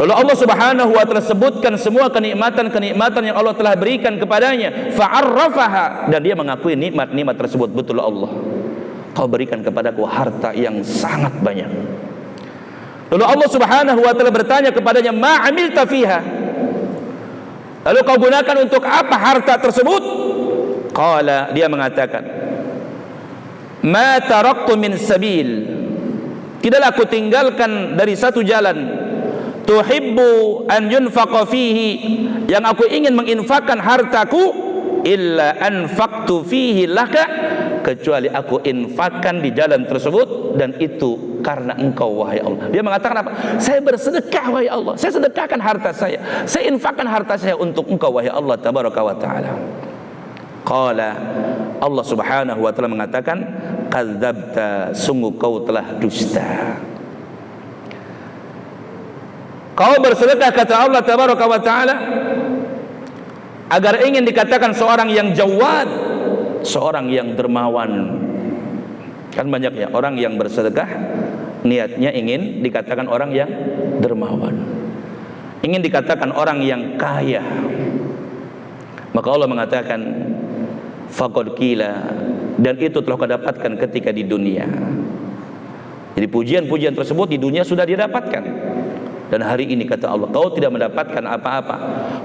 Lalu Allah Subhanahu wa taala sebutkan semua kenikmatan-kenikmatan yang Allah telah berikan kepadanya, fa'arrafaha, dan dia mengakui nikmat-nikmat tersebut. Betul Allah, Kau berikan kepadaku harta yang sangat banyak. Lalu Allah Subhanahu wa taala bertanya kepadanya, ma amilta fiha? Lalu kau gunakan untuk apa harta tersebut? Qala, dia mengatakan, ma taraktu min sabil, tidaklah aku tinggalkan dari satu jalan, tuhibbu an yunfaqa fihi, yang aku ingin menginfakkan hartaku, illa anfaqtu fihi laka, kecuali aku infakkan di jalan tersebut, dan itu karena engkau wahai Allah. Dia mengatakan apa? Saya bersedekah wahai Allah, saya sedekahkan harta saya infakkan harta saya untuk engkau wahai Allah tabaraka wa taala. Qala, Allah Subhanahu wa taala mengatakan, kadzabta, sungguh kau telah dusta. Kau bersedekah, kata Allah tabaraka wa taala, agar ingin dikatakan seorang yang jawad, seorang yang dermawan. Kan banyak ya orang yang bersedekah niatnya ingin dikatakan orang yang dermawan, ingin dikatakan orang yang kaya. Maka Allah mengatakan, faqad qila, dan itu telah kau dapatkan ketika di dunia. Jadi pujian-pujian tersebut di dunia sudah didapatkan, dan hari ini kata Allah kau tidak mendapatkan apa-apa.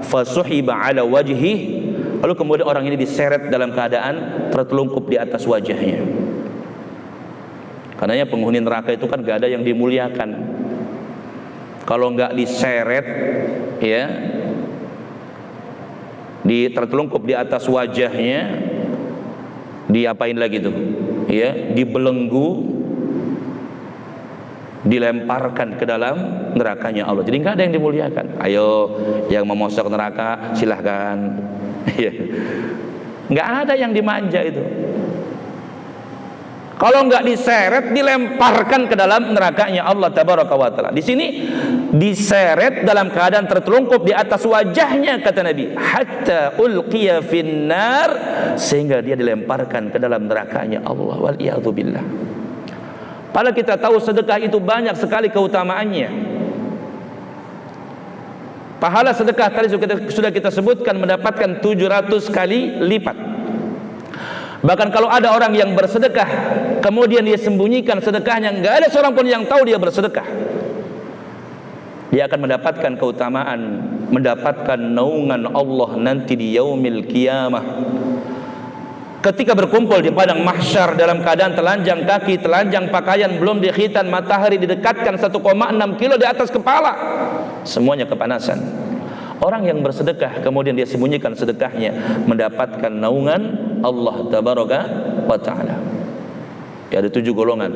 Fasuhiba ala wajhi, lalu kemudian orang ini diseret dalam keadaan tertelungkup di atas wajahnya. Karenanya penghuni neraka itu kan gak ada yang dimuliakan. Kalau nggak diseret, ya, tertelungkup di atas wajahnya, diapain lagi tuh? Ya, dibelenggu, dilemparkan ke dalam nerakanya Allah. Jadi nggak ada yang dimuliakan. Ayo, yang mau masuk neraka silahkan. Nggak ada yang dimanja itu. Kalau nggak diseret, dilemparkan ke dalam nerakanya Allah tabaraka wa taala. Di sini diseret dalam keadaan tertelungkup di atas wajahnya, kata Nabi, hatta ulqiya finnar, sehingga dia dilemparkan ke dalam nerakanya Allah. Wal iyadzu billah. Padahal kita tahu sedekah itu banyak sekali keutamaannya. Pahala sedekah tadi sudah kita sebutkan mendapatkan 700 kali lipat. Bahkan kalau ada orang yang bersedekah kemudian dia sembunyikan sedekahnya, nggak ada seorang pun yang tahu dia bersedekah, dia akan mendapatkan keutamaan, mendapatkan naungan Allah nanti di yaumil qiyamah. Ketika berkumpul di padang mahsyar dalam keadaan telanjang kaki, telanjang pakaian, belum dikhitan, matahari didekatkan 1,6 kilo di atas kepala, semuanya kepanasan. Orang yang bersedekah kemudian dia sembunyikan sedekahnya, mendapatkan naungan Allah tabaraka wa taala. Ya, ada 7 golongan.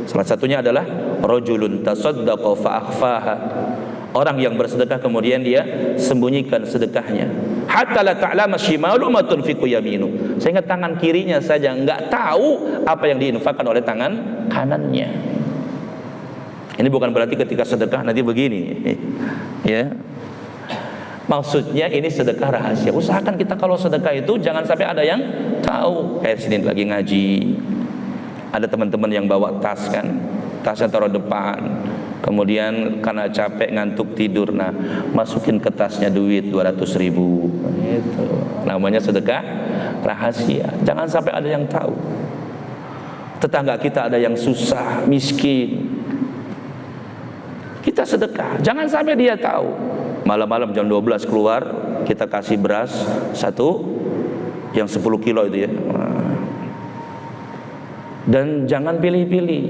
Salah satunya adalah rajulun tasaddaqa fa akhfaha. Orang yang bersedekah kemudian dia sembunyikan sedekahnya, hatta la ta'lama shimalu ma tunfiqu yaminu, sehingga tangan kirinya saja enggak tahu apa yang diinfakkan oleh tangan kanannya. Ini bukan berarti ketika sedekah nanti begini, ya. Maksudnya ini sedekah rahasia. Usahakan kita kalau sedekah itu jangan sampai ada yang tahu. Kayak sini lagi ngaji, ada teman-teman yang bawa tas kan, tasnya taruh depan, kemudian karena capek ngantuk tidur, nah masukin ke tasnya duit 200.000. Itu namanya sedekah rahasia. Jangan sampai ada yang tahu. Tetangga kita ada yang susah, miskin, kita sedekah, jangan sampai dia tahu. Malam-malam jam 12 keluar, kita kasih beras satu yang 10 kilo itu ya. Dan jangan pilih-pilih.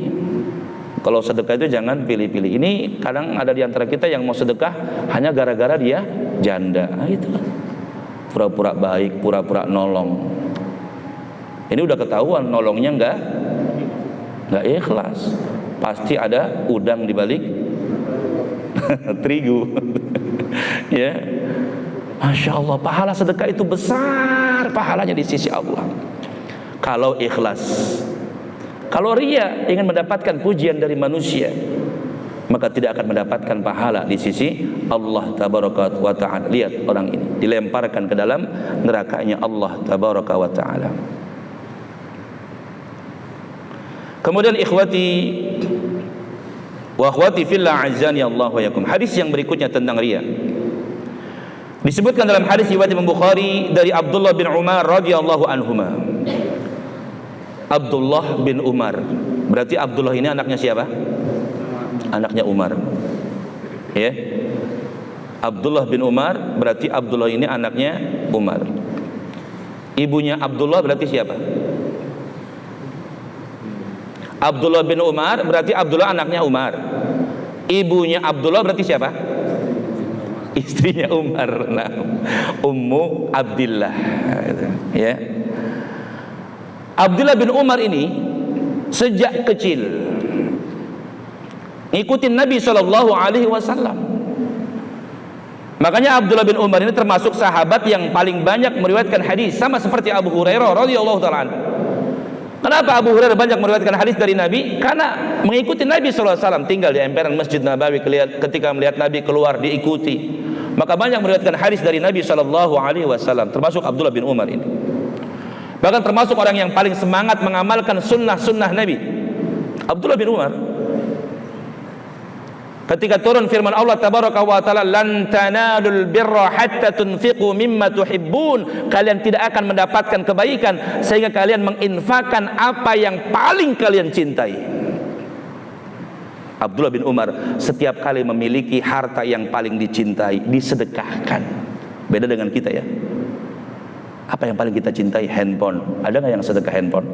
Kalau sedekah itu jangan pilih-pilih. Ini kadang ada di antara kita yang mau sedekah hanya gara-gara dia janda. Nah, itu pura-pura baik, pura-pura nolong. Ini udah ketahuan nolongnya enggak ikhlas. Pasti ada udang di balik terigu. Ya. Masya Allah, pahala sedekah itu besar pahalanya di sisi Allah kalau ikhlas. Kalau ria, ingin mendapatkan pujian dari manusia, maka tidak akan mendapatkan pahala di sisi Allah tabaraka wa ta'ala. Lihat orang ini dilemparkan ke dalam nerakanya Allah tabaraka wa ta'ala. Kemudian ikhwati wa akhwati fillah azani Allah wa yakum. Hadis yang berikutnya tentang riya. Disebutkan dalam hadis riwayat Imam Bukhari dari Abdullah bin Umar radhiyallahu anhuma. Abdullah bin Umar. Berarti Abdullah ini anaknya siapa? Anaknya Umar. Ya. Abdullah bin Umar berarti Abdullah ini anaknya Umar. Ibunya Abdullah berarti siapa? Abdullah bin Umar berarti Abdullah anaknya Umar. Ibunya Abdullah berarti siapa? Istrinya Umar. Nah, Ummu Abdillah. Ya. Abdullah bin Umar ini sejak kecil ngikutin Nabi SAW. Makanya Abdullah bin Umar ini termasuk sahabat yang paling banyak meriwayatkan hadis, sama seperti Abu Hurairah radhiyallahu ta'ala. Kenapa Abu Hurairah banyak meriwayatkan hadis dari Nabi? Karena mengikuti Nabi SAW, tinggal di emperan Masjid Nabawi, ketika melihat Nabi keluar diikuti. Maka banyak meriwayatkan hadis dari Nabi SAW, termasuk Abdullah bin Umar ini. Bahkan termasuk orang yang paling semangat mengamalkan sunnah-sunnah Nabi, Abdullah bin Umar. Ketika turun firman Allah tabaraka wa ta'ala, lan tanalul birra hatta tunfiqu mimma tuhibbun, kalian tidak akan mendapatkan kebaikan sehingga kalian menginfakkan apa yang paling kalian cintai. Abdullah bin Umar setiap kali memiliki harta yang paling dicintai disedekahkan. Beda dengan kita ya. Apa yang paling kita cintai? Handphone. Ada nggak yang sedekah handphone?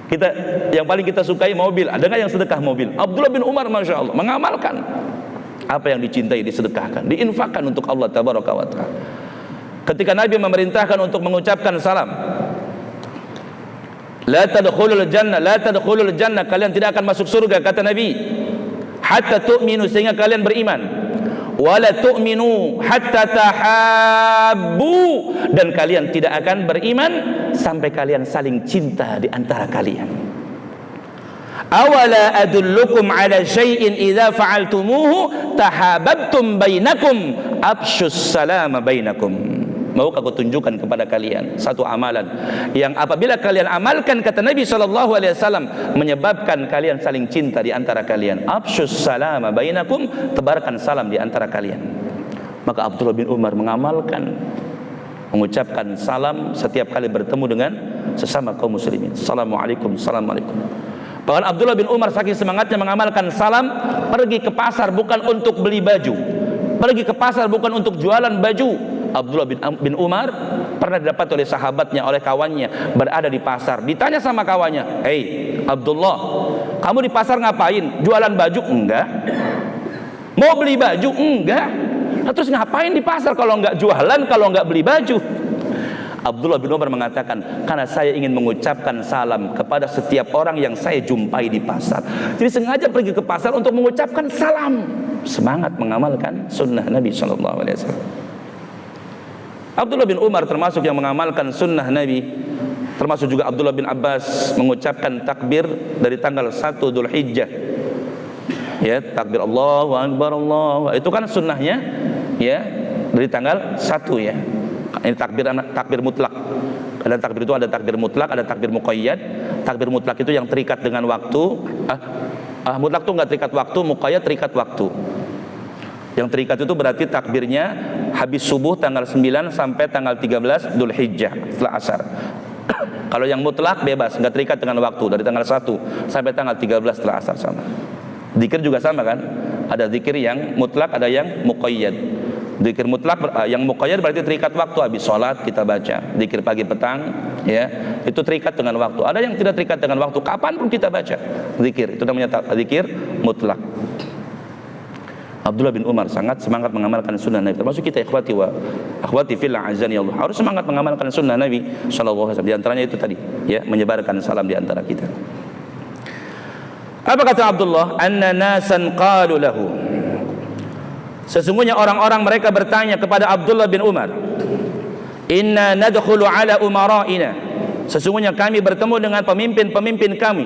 Kita yang paling kita sukai mobil. Ada nggak yang sedekah mobil? Abdullah bin Umar masya Allah mengamalkan apa yang dicintai disedekahkan, diinfakkan untuk Allah tabaraka wa ta'ala. Ketika Nabi memerintahkan untuk mengucapkan salam, la tadkhulul jannah, kalian tidak akan masuk surga kata Nabi, hatta tu'minu, sehingga kalian beriman. Wala tu'minu hatta tahabbu, dan kalian tidak akan beriman sampai kalian saling cinta di antara kalian. Awala adullukum ala syai'in idza fa'altumuhu tahabbtum bainakum afshus salama bainakum. Maukah aku tunjukkan kepada kalian satu amalan yang apabila kalian amalkan, kata Nabi SAW, menyebabkan kalian saling cinta di antara kalian. Afshus salama bainakum, tebarkan salam di antara kalian. Maka Abdullah bin Umar mengamalkan, mengucapkan salam setiap kali bertemu dengan sesama kaum muslimin. Assalamualaikum, assalamualaikum. Bahkan Abdullah bin Umar saking semangatnya mengamalkan salam, pergi ke pasar bukan untuk beli baju, pergi ke pasar bukan untuk jualan baju. Abdullah bin Umar pernah didapat oleh sahabatnya, oleh kawannya, berada di pasar. Ditanya sama kawannya, "Hei Abdullah, kamu di pasar ngapain? Jualan baju?" "Enggak." "Mau beli baju?" "Enggak." "Nah, terus ngapain di pasar kalau enggak jualan, kalau enggak beli baju?" Abdullah bin Umar mengatakan, karena saya ingin mengucapkan salam kepada setiap orang yang saya jumpai di pasar. Jadi sengaja pergi ke pasar untuk mengucapkan salam. Semangat mengamalkan sunnah Nabi SAW. Abdullah bin Umar termasuk yang mengamalkan sunnah Nabi. Termasuk juga Abdullah bin Abbas mengucapkan takbir dari tanggal 1 Dzulhijjah. Ya, takbir Allahu Akbar, Allah. Itu kan sunnahnya ya dari tanggal 1 ya. Ini takbir mutlak. Ada takbir itu, ada takbir mutlak, ada takbir muqayyad. Takbir mutlak itu yang terikat dengan waktu. Mutlak itu enggak terikat waktu, muqayyad terikat waktu. Yang terikat itu berarti takbirnya habis subuh tanggal 9 sampai tanggal 13 Dzulhijjah setelah asar. Kalau yang mutlak bebas, enggak terikat dengan waktu, dari tanggal 1 sampai tanggal 13 setelah asar sama. Zikir juga sama kan? Ada zikir yang mutlak, ada yang muqayyad. Zikir mutlak yang muqayyad berarti terikat waktu, habis sholat kita baca. Zikir pagi petang, ya, itu terikat dengan waktu. Ada yang tidak terikat dengan waktu, kapan pun kita baca zikir. Itu namanya zikir mutlak. Abdullah bin Umar sangat semangat mengamalkan sunnah Nabi. Termasuk kita akhwati fillah azani Allah, harus semangat mengamalkan sunnah Nabi sallallahu alaihi wasallam. Di antaranya itu tadi, ya, menyebarkan salam di antara kita. Apa kata Abdullah? Anna nasan qalu lahu. Sesungguhnya orang-orang mereka bertanya kepada Abdullah bin Umar, inna nadkhulu ala umara'ina. Sesungguhnya kami bertemu dengan pemimpin-pemimpin kami.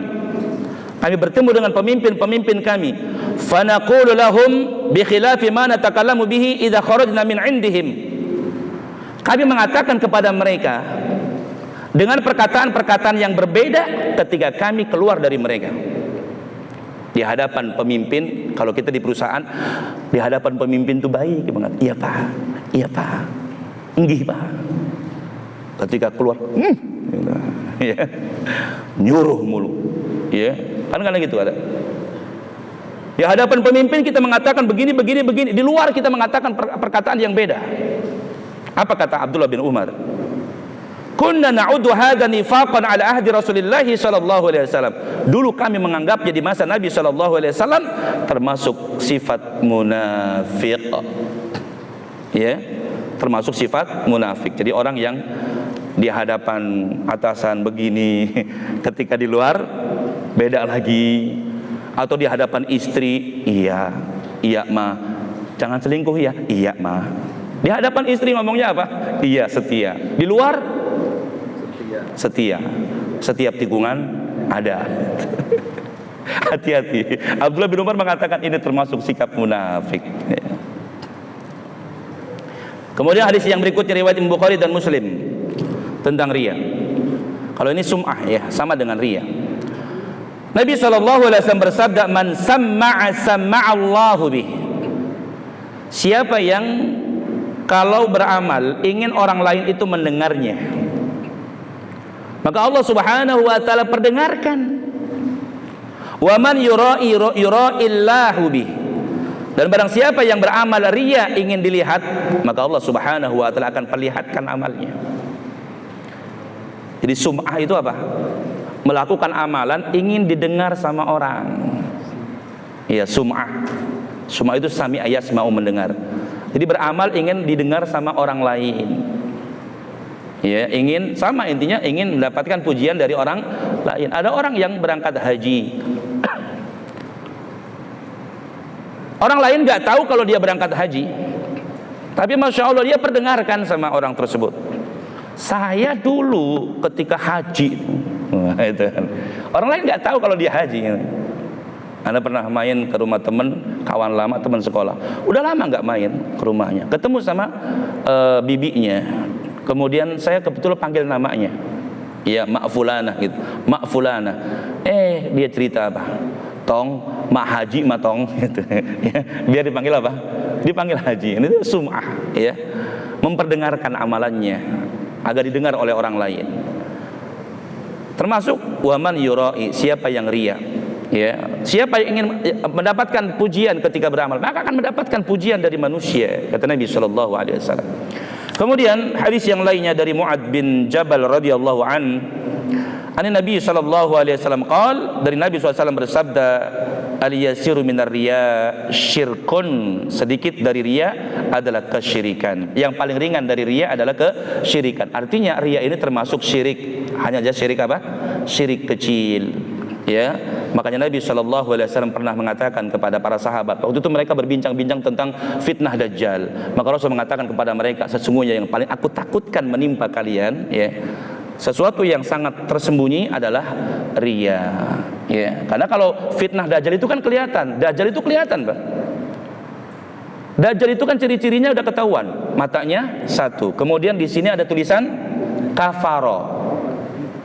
Kami bertemu dengan pemimpin-pemimpin kami. Fa naqulu lahum bi khilafi ma natakallamu bihi idza kharajna min indihim. Kami mengatakan kepada mereka dengan perkataan-perkataan yang berbeda ketika kami keluar dari mereka. Di hadapan pemimpin, kalau kita di perusahaan, di hadapan pemimpin itu baik banget. Iya Pak, iya Pak, enggih Pak. Ketika keluar, ya, nyuruh mulu, ya, kan gitu ada. Di hadapan pemimpin kita mengatakan begini. Di luar kita mengatakan perkataan yang beda. Apa kata Abdullah bin Umar? Kunna na'udhu hadha nifaqan ala ahdi Rasulillah sallallahu alaihi wasallam. Dulu kami menganggapnya di masa Nabi sallallahu alaihi wasallam termasuk sifat munafik. Ya, termasuk sifat munafik. Jadi orang yang di hadapan atasan begini, ketika di luar beda lagi. Atau di hadapan istri, iya Ma, jangan selingkuh ya, iya Ma. Di hadapan istri ngomongnya apa? Iya, setia. Di luar setia. Setiap tikungan ada. Hati-hati. Abdullah bin Umar mengatakan ini termasuk sikap munafik. Kemudian hadis yang berikutnya riwayat Imam Bukhari dan Muslim tentang riya. Kalau ini sum'ah, ya, sama dengan riya. Nabi SAW bersabda, man samma'a samma'allahu bih. Siapa yang kalau beramal ingin orang lain itu mendengarnya, maka Allah Subhanahu wa taala perdengarkan. Wa man yura'illahu bih. Dan barang siapa yang beramal riya ingin dilihat, maka Allah Subhanahu wa taala akan perlihatkan amalnya. Jadi sum'ah itu apa? Melakukan amalan ingin didengar sama orang. Iya, sum'ah. Sum'ah itu sami ayat mau mendengar. Jadi beramal ingin didengar sama orang lain. Ya, ingin sama, intinya ingin mendapatkan pujian dari orang lain. Ada orang yang berangkat haji. Orang lain nggak tahu kalau dia berangkat haji. Tapi Masya Allah dia perdengarkan sama orang tersebut. Saya dulu ketika haji. Wah, itu kan. Orang lain nggak tahu kalau dia haji. Anda pernah main ke rumah teman, kawan lama, teman sekolah. Udah lama nggak main ke rumahnya. Ketemu sama bibinya. Kemudian saya kebetulan panggil namanya. Ya, Mak Fulana gitu. Mak Fulana. Dia cerita apa? Tong, Mak Haji, Mak Tong gitu. Ya, biar dipanggil apa? Dipanggil Haji. Ini itu sum'ah, ya. Memperdengarkan amalannya agar didengar oleh orang lain. Termasuk waman yura'i, siapa yang riya, ya, siapa yang ingin mendapatkan pujian ketika beramal, maka akan mendapatkan pujian dari manusia, kata Nabi sallallahu alaihi wasallam. Kemudian hadis yang lainnya dari Mu'ad bin Jabal radhiyallahu an Nabi sallallahu alaihi wasallam qaal, dari Nabi SAW bersabda, al-yasiru minar riya syirkun, sedikit dari riya adalah kesyirikan. Yang paling ringan dari riya adalah kesyirikan. Artinya riya ini termasuk syirik. Hanya saja syirik apa? Syirik kecil. Ya, makanya Nabi SAW pernah mengatakan kepada para sahabat, waktu itu mereka berbincang-bincang tentang fitnah Dajjal. Maka Rasul mengatakan kepada mereka, sesungguhnya yang paling aku takutkan menimpa kalian, ya, sesuatu yang sangat tersembunyi adalah riya. Ya, karena kalau fitnah Dajjal itu kan kelihatan. Dajjal itu kelihatan, Pak. Dajjal itu kan ciri-cirinya udah ketahuan. Matanya satu. Kemudian di sini ada tulisan kafaro.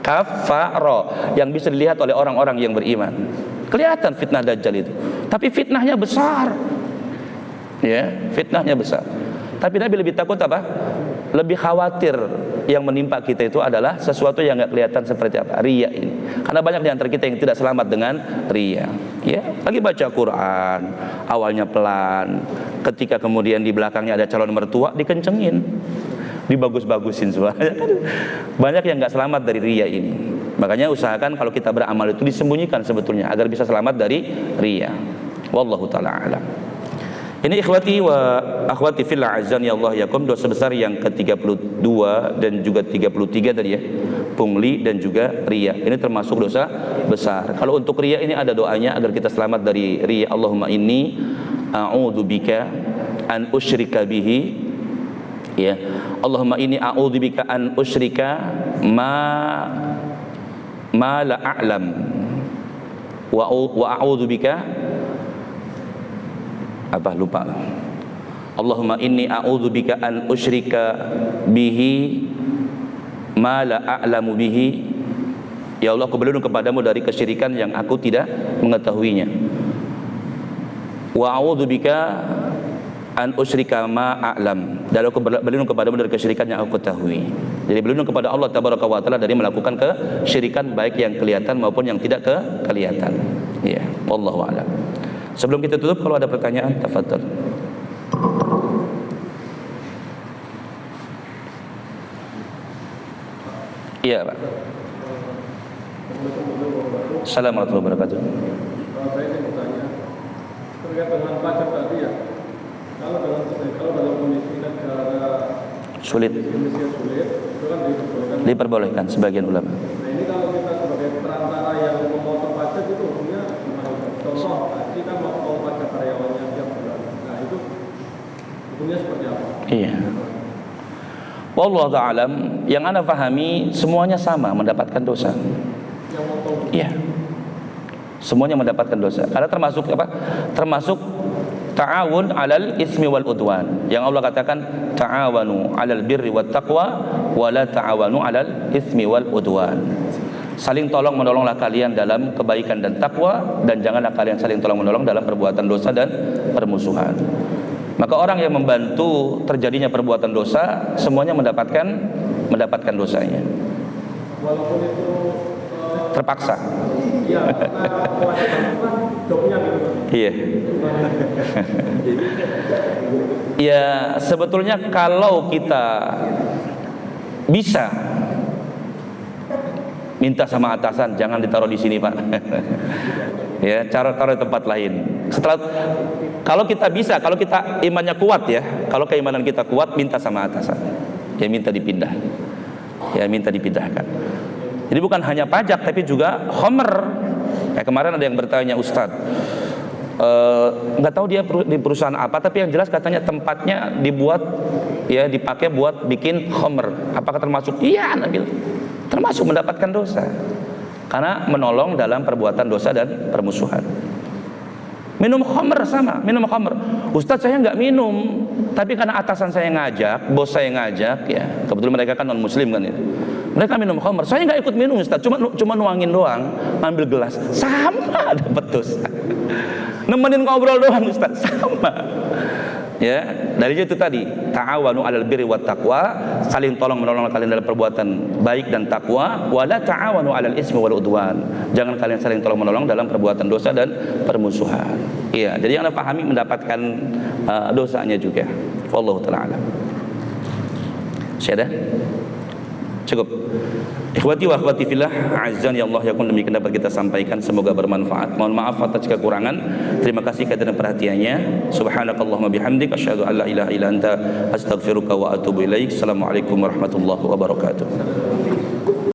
Kafaro yang bisa dilihat oleh orang-orang yang beriman. Kelihatan fitnah Dajjal itu. Tapi fitnahnya besar. Ya, fitnahnya besar. Tapi Nabi lebih takut apa? Lebih khawatir yang menimpa kita itu adalah sesuatu yang nggak kelihatan seperti apa, riya ini. Karena banyak di antara kita yang tidak selamat dengan riya. Ya, lagi baca Quran, awalnya pelan, ketika kemudian di belakangnya ada calon mertua, dikencengin, dibagus-bagusin suaranya. Kan banyak yang nggak selamat dari riya ini. Makanya usahakan kalau kita beramal itu disembunyikan sebetulnya agar bisa selamat dari riya. Wallahu taala alam. Ini ikhwati wa akhwati fillah azani Allah yakum, dosa besar yang ke-32 dan juga 33 tadi ya. Pungli dan juga riya. Ini termasuk dosa besar. Kalau untuk riya ini ada doanya agar kita selamat dari riya. Allahumma inni a'udzubika an usyrika bihi, ya. Allahumma inni a'udzubika an usyrika ma la a'lam wa a'udzubika apa lupa. Allahumma inni a'udzubika an usyrika bihi ma la a'lamu bihi. Ya Allah, aku berlindung kepadamu dari kesyirikan yang aku tidak mengetahuinya. Wa a'udzubika an usyrika ma a'lam. Dan aku berlindung kepadamu dari kesyirikan yang aku ketahui. Jadi berlindung kepada Allah tabaraka wa taala dari melakukan kesyirikan baik yang kelihatan maupun yang tidak kelihatan. Ya, wallahu a'lam. Sebelum kita tutup, kalau ada pertanyaan, tafadhal. Iya, Pak. Assalamualaikum warahmatullahi wabarakatuh. Saya ingin bertanya terkait dengan pajak tadi ya. Kalau dalam kondisi negara Sulit, Indonesia sulit, itu kan diperbolehkan sebagian ulama. Nah ini kalau kita sebagai perantara yang memotong pajak itu hukumnya gimana? Contoh, haji kan mau pajak karyawannya setiap bulan. Nah itu hukumnya seperti apa? Iya. Wallahu a'lam, yang ana pahami semuanya sama mendapatkan dosa. Yang motong? Iya. Semuanya mendapatkan dosa. Karena termasuk apa? Termasuk ta'awun 'alal ismi wal udwan. Yang Allah katakan ta'awanu 'alal birri wat taqwa wa la ta'awanu 'alal ismi wal udwan. Saling tolong menolonglah kalian dalam kebaikan dan takwa, dan janganlah kalian saling tolong menolong dalam perbuatan dosa dan permusuhan. Maka orang yang membantu terjadinya perbuatan dosa semuanya mendapatkan dosanya. Walaupun itu Terpaksa. iya, karena kewajiban itu kan jobnya gitu. Iya. Ya, sebetulnya kalau kita bisa minta sama atasan, jangan ditaruh di sini, Pak. Ya, taruh di tempat lain. Kalau kita bisa, kalau kita imannya kuat ya, kalau keimanan kita kuat, minta sama atasan. Ya minta dipindah. Ya minta dipindahkan. Jadi bukan hanya pajak tapi juga khomer. Ya, kemarin ada yang bertanya, Ustadz, nggak tahu dia di perusahaan apa, tapi yang jelas katanya tempatnya dibuat ya dipakai buat bikin khomer. Apakah termasuk? Iya, Nabil. Termasuk mendapatkan dosa karena menolong dalam perbuatan dosa dan permusuhan. Minum khamr sama, minum khamr. Ustadz saya nggak minum, tapi karena atasan saya ngajak, bos saya ngajak, ya kebetulan mereka kan non muslim kan ya. Mereka minum khamr, saya nggak ikut minum Ustadz, cuma nuangin doang, ambil gelas, sama dapat dosa. Nemenin ngobrol doang Ustadz, sama. Ya, dari itu tadi, ta'awanu 'alal birri wat taqwa, saling tolong menolong kalian dalam perbuatan baik dan takwa, wala ta'awanu 'alal ismi wal udwan. Jangan kalian saling tolong menolong dalam perbuatan dosa dan permusuhan. Iya, jadi yang Anda pahami mendapatkan dosanya juga. Wallahu taala alam. Sudah? Cukup. Ikhwati wa akhwati fillah, azan ya Allah yakum, demikian dapat kita sampaikan, semoga bermanfaat. Mohon maaf atas kekurangan. Terima kasih kerana perhatiannya. Subhanakallahumma bihamdik, asyhadu an la ilaha illa anta, astaghfiruka wa atubu ilaik. Assalamualaikum warahmatullahi wabarakatuh.